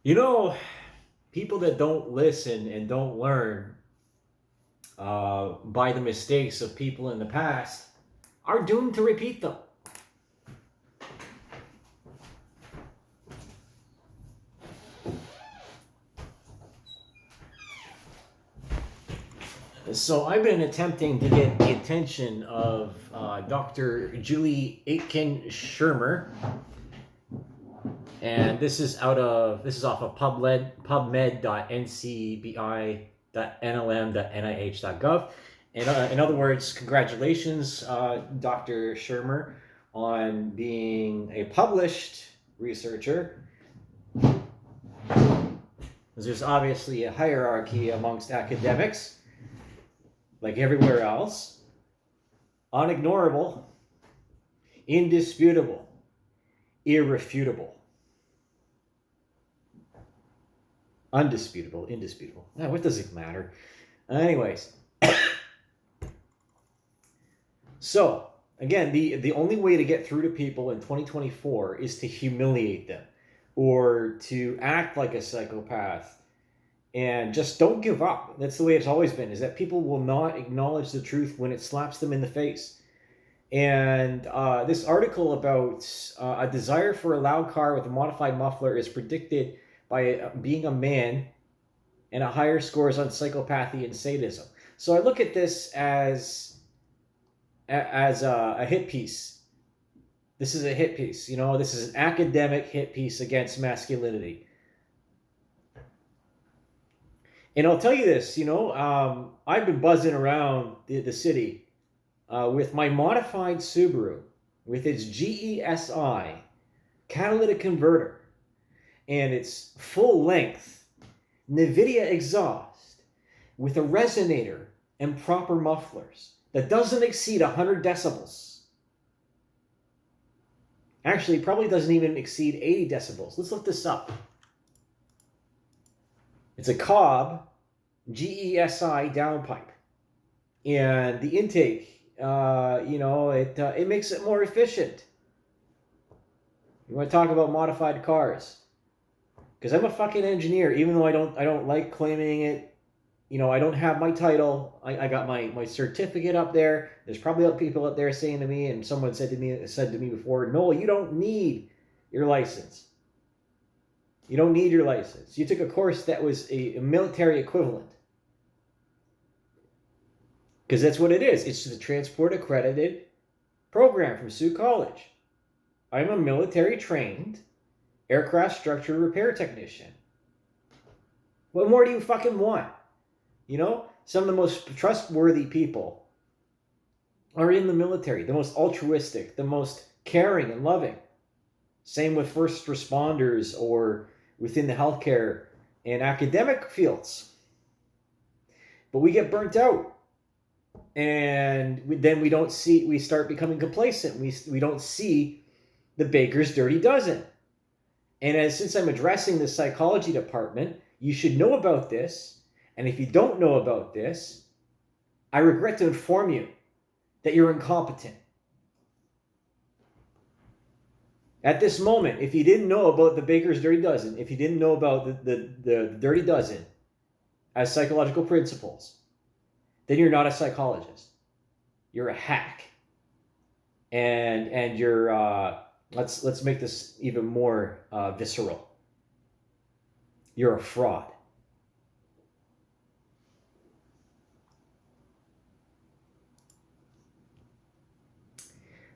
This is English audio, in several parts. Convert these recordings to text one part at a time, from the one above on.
You know, people that don't listen and don't learn by the mistakes of people in the past are doomed to repeat them. So I've been attempting to get the attention of Dr. Julie Aitken Shermer, and this is off of pubmed.ncbi.nlm.nih.gov. In other words, congratulations, Dr. Shermer, on being a published researcher. There's obviously a hierarchy amongst academics, like everywhere else. Unignorable, indisputable, irrefutable, undisputable, indisputable. What does it matter? Anyways, so again, the only way to get through to people in 2024 is to humiliate them or to act like a psychopath and just don't give up. That's the way it's always been, is that people will not acknowledge the truth when it slaps them in the face. And this article about a desire for a loud car with a modified muffler is predicted by being a man and a higher scores on psychopathy and sadism. So I look at this as a hit piece. This is a hit piece. You know, this is an academic hit piece against masculinity. And I'll tell you this, I've been buzzing around the city with my modified Subaru with its GESI catalytic converter and its full length NVIDIA exhaust with a resonator and proper mufflers that doesn't exceed 100 decibels. Actually, probably doesn't even exceed 80 decibels. Let's look this up. It's a Cobb GESI downpipe. And the intake, it makes it more efficient. You want to talk about modified cars? Because I'm a fucking engineer, even though I don't like claiming it. I don't have my title. I got my certificate up there. There's probably people out there saying to me, and someone said to me before, no, you don't need your license. You don't need your license. You took a course that was a military equivalent. Because that's what it is. It's the transport accredited program from Sioux College. I'm a military trained aircraft structure repair technician. What more do you fucking want? Some of the most trustworthy people are in the military, the most altruistic, the most caring and loving. Same with first responders or within the healthcare and academic fields. But we get burnt out. And then we start becoming complacent. We don't see the baker's dirty dozen. And since I'm addressing the psychology department, you should know about this. And if you don't know about this, I regret to inform you that you're incompetent. At this moment, if you didn't know about the baker's dirty dozen, if you didn't know about the dirty dozen as psychological principles, then you're not a psychologist. You're a hack. And you're let's make this even more visceral. You're a fraud.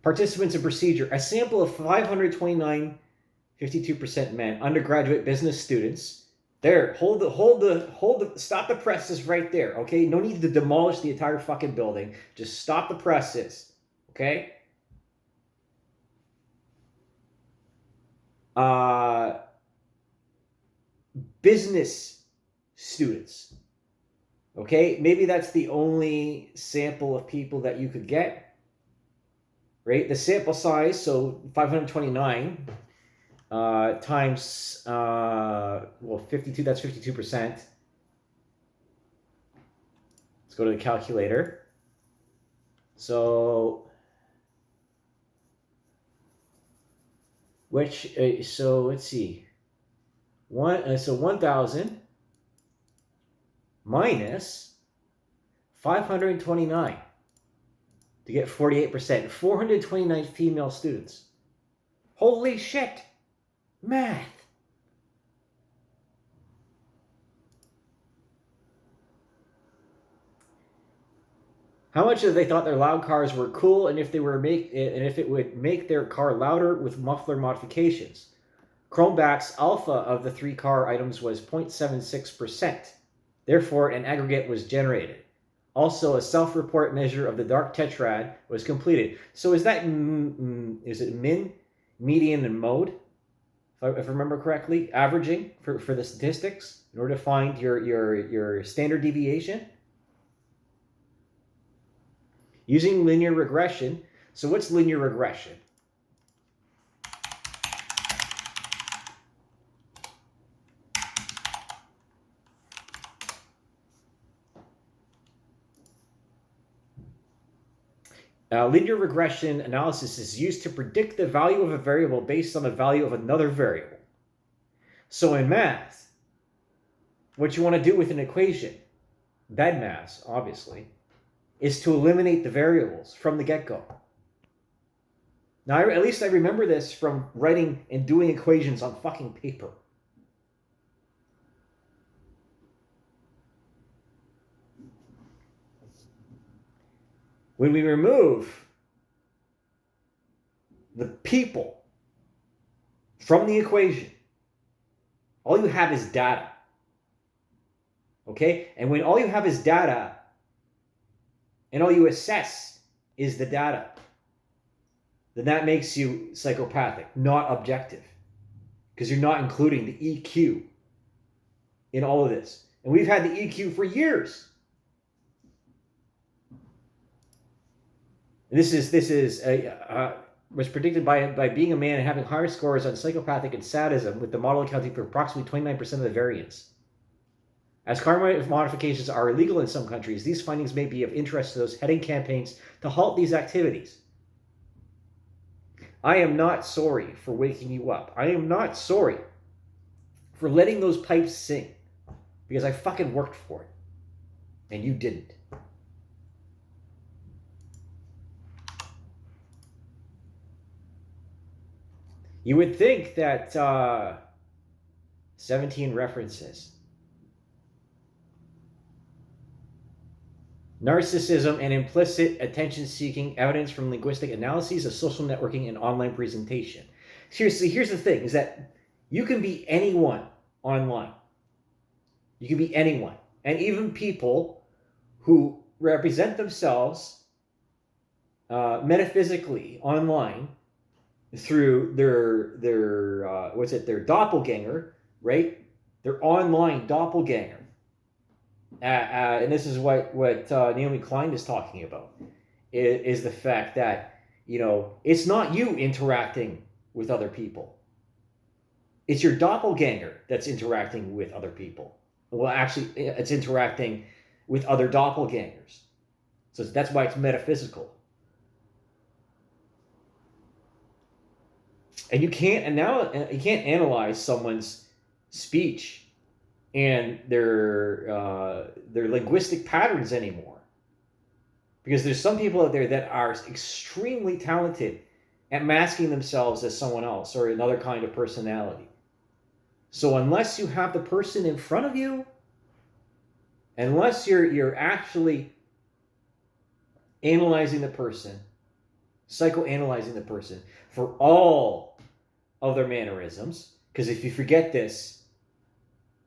Participants in procedure: a sample of 529, 52% men, undergraduate business students. There, stop the presses right there, okay? No need to demolish the entire fucking building. Just stop the presses, okay? Business students, okay? Maybe that's the only sample of people that you could get, right? The sample size, so 529 times 52, that's 52%. Let's go to the calculator. So let's see, So 1,000 minus 529 to get 48%. 429 female students. Holy shit! Math! How much of they thought their loud cars were cool, and if it would make their car louder with muffler modifications. Chromeback's alpha of the 3 car items was 0.76%. Therefore, an aggregate was generated. Also, a self-report measure of the dark tetrad was completed. So is that is it min, median, and mode? If I remember correctly, averaging for the statistics in order to find your standard deviation. Using linear regression. So what's linear regression? Linear regression analysis is used to predict the value of a variable based on the value of another variable. So in math, what you want to do with an equation, bad math, obviously, is to eliminate the variables from the get-go. Now, at least I remember this from writing and doing equations on fucking paper. When we remove the people from the equation, all you have is data. Okay? And when all you have is data, and all you assess is the data, then that makes you psychopathic, not objective. Because you're not including the EQ in all of this. And we've had the EQ for years. This was predicted by being a man and having higher scores on psychopathic and sadism, with the model accounting for approximately 29% of the variance. As car modifications are illegal in some countries, these findings may be of interest to those heading campaigns to halt these activities. I am not sorry for waking you up. I am not sorry for letting those pipes sing, because I fucking worked for it, and you didn't. You would think that 17 references. Narcissism and implicit attention-seeking evidence from linguistic analyses of social networking and online presentation. Seriously, here's the thing, is that you can be anyone online. You can be anyone. And even people who represent themselves metaphysically online through their doppelganger, right? Their online doppelganger. And this is what Naomi Klein is talking about, is the fact that, it's not you interacting with other people. It's your doppelganger that's interacting with other people. Well, actually, it's interacting with other doppelgangers. So that's why it's metaphysical. And you can't analyze someone's speech and their linguistic patterns anymore, because there's some people out there that are extremely talented at masking themselves as someone else or another kind of personality. So unless you have the person in front of you, unless you're actually analyzing the person, psychoanalyzing the person for all of their mannerisms, because if you forget this,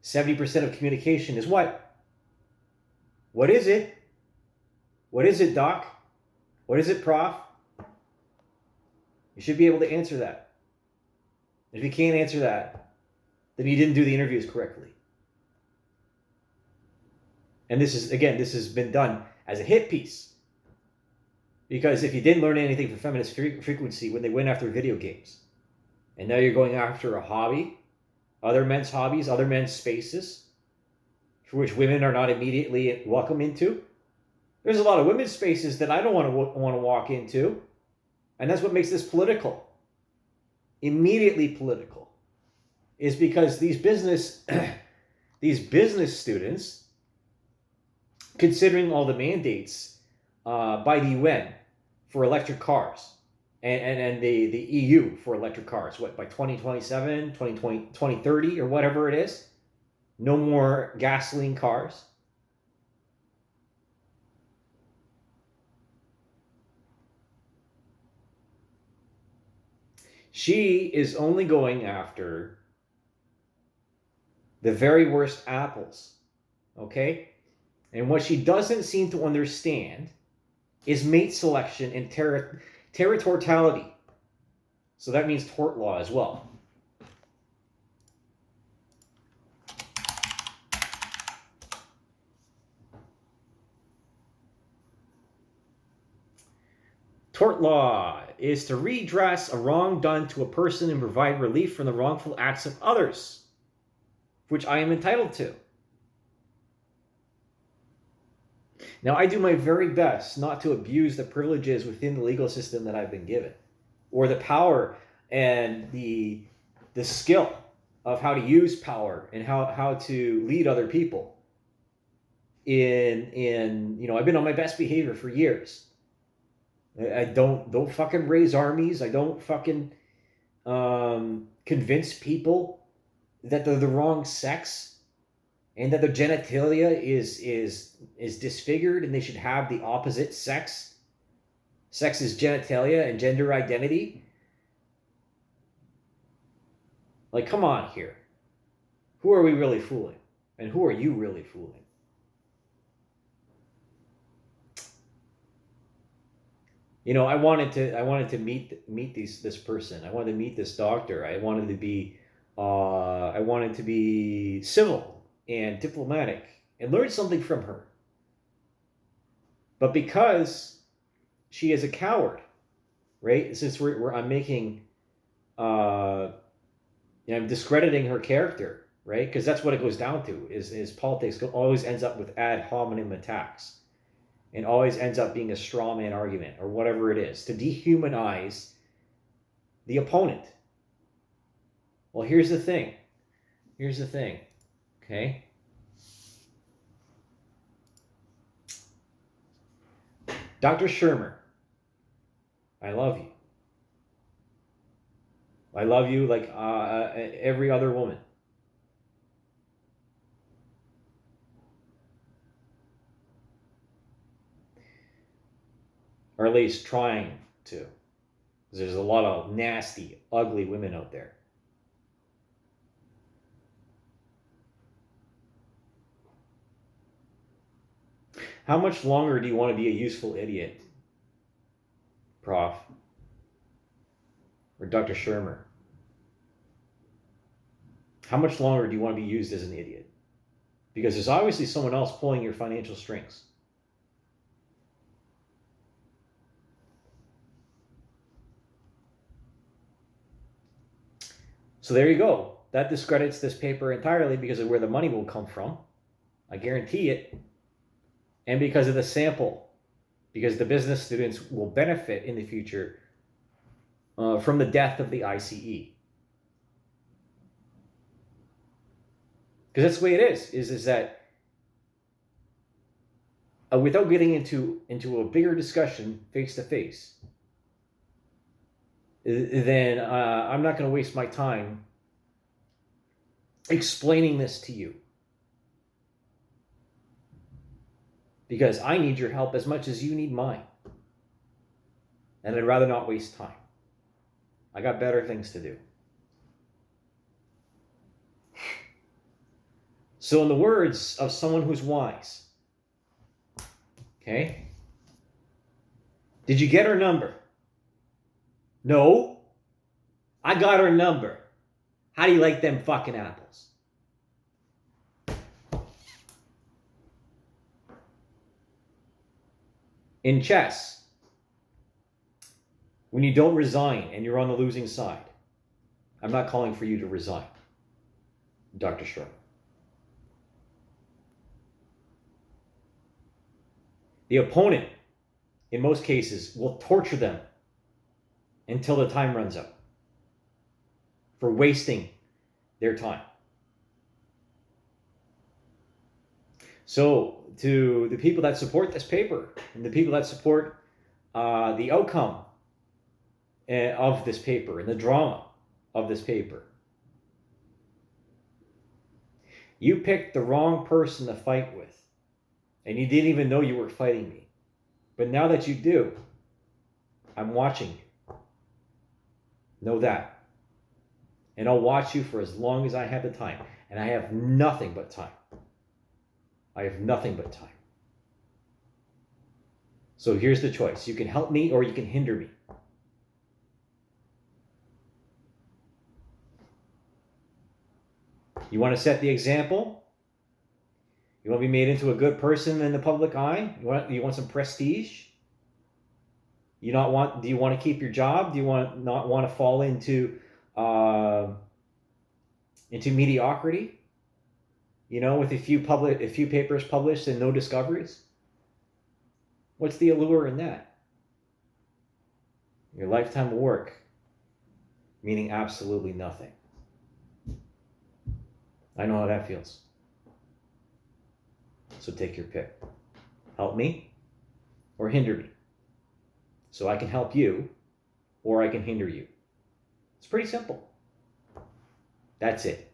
70% of communication is what? What is it? What is it, Doc? What is it, Prof? You should be able to answer that. If you can't answer that, then you didn't do the interviews correctly. And this has been done as a hit piece. Because if you didn't learn anything from feminist frequency when they went after video games, and now you're going after a hobby, other men's hobbies, other men's spaces, for which women are not immediately welcome into. There's a lot of women's spaces that I don't want to walk into, and that's what makes this political. Immediately political. is because these business these business students, considering all the mandates by the UN for electric cars and the EU for electric cars, what, by 2027, 2030, or whatever it is, no more gasoline cars. She is only going after the very worst apples, okay? And what she doesn't seem to understand is mate selection and territoriality. So that means tort law as well. Tort law is to redress a wrong done to a person and provide relief from the wrongful acts of others, which I am entitled to. Now, I do my very best not to abuse the privileges within the legal system that I've been given, or the power and the skill of how to use power and how to lead other people. I've been on my best behavior for years. I don't fucking raise armies. I don't fucking convince people that they're the wrong sex and that their genitalia is disfigured and they should have the opposite sex. Sex is genitalia and gender identity. Like, come on here. Who are we really fooling? And who are you really fooling? I wanted to meet this person. I wanted to meet this doctor. I wanted to be civil and diplomatic and learn something from her. But because she is a coward, right? Since I'm making, I'm discrediting her character, right? Because that's what it goes down to. Is politics always ends up with ad hominem attacks. And always ends up being a straw man argument or whatever it is to dehumanize the opponent. Well, here's the thing. Okay? Dr. Shermer, I love you. I love you like every other woman. Or at least trying to. There's a lot of nasty, ugly women out there. How much longer do you want to be a useful idiot, Prof? Or Dr. Shermer? How much longer do you want to be used as an idiot? Because there's obviously someone else pulling your financial strings. So there you go. That discredits this paper entirely because of where the money will come from. I guarantee it. And because of the sample. Because the business students will benefit in the future from the death of the ICE. Because that's the way it is that without getting into a bigger discussion face to face, then I'm not going to waste my time explaining this to you. Because I need your help as much as you need mine. And I'd rather not waste time. I got better things to do. So in the words of someone who's wise, okay? Did you get her number? No. I got her number. How do you like them fucking apples? In chess, when you don't resign and you're on the losing side, I'm not calling for you to resign, Dr. Sherman. The opponent, in most cases, will torture them until the time runs out for wasting their time. So to the people that support this paper and the people that support the outcome of this paper and the drama of this paper, you picked the wrong person to fight with, and you didn't even know you were fighting me. But now that you do, I'm watching you. Know that. And I'll watch you for as long as I have the time. And I have nothing but time. I have nothing but time. So here's the choice. You can help me or you can hinder me. You want to set the example? You want to be made into a good person in the public eye? You want some prestige? Do you want to keep your job? Do you not want to fall into mediocrity? With a few papers published and no discoveries? What's the allure in that? Your lifetime of work, meaning absolutely nothing. I know how that feels. So take your pick. Help me or hinder me. So I can help you or I can hinder you. It's pretty simple. That's it.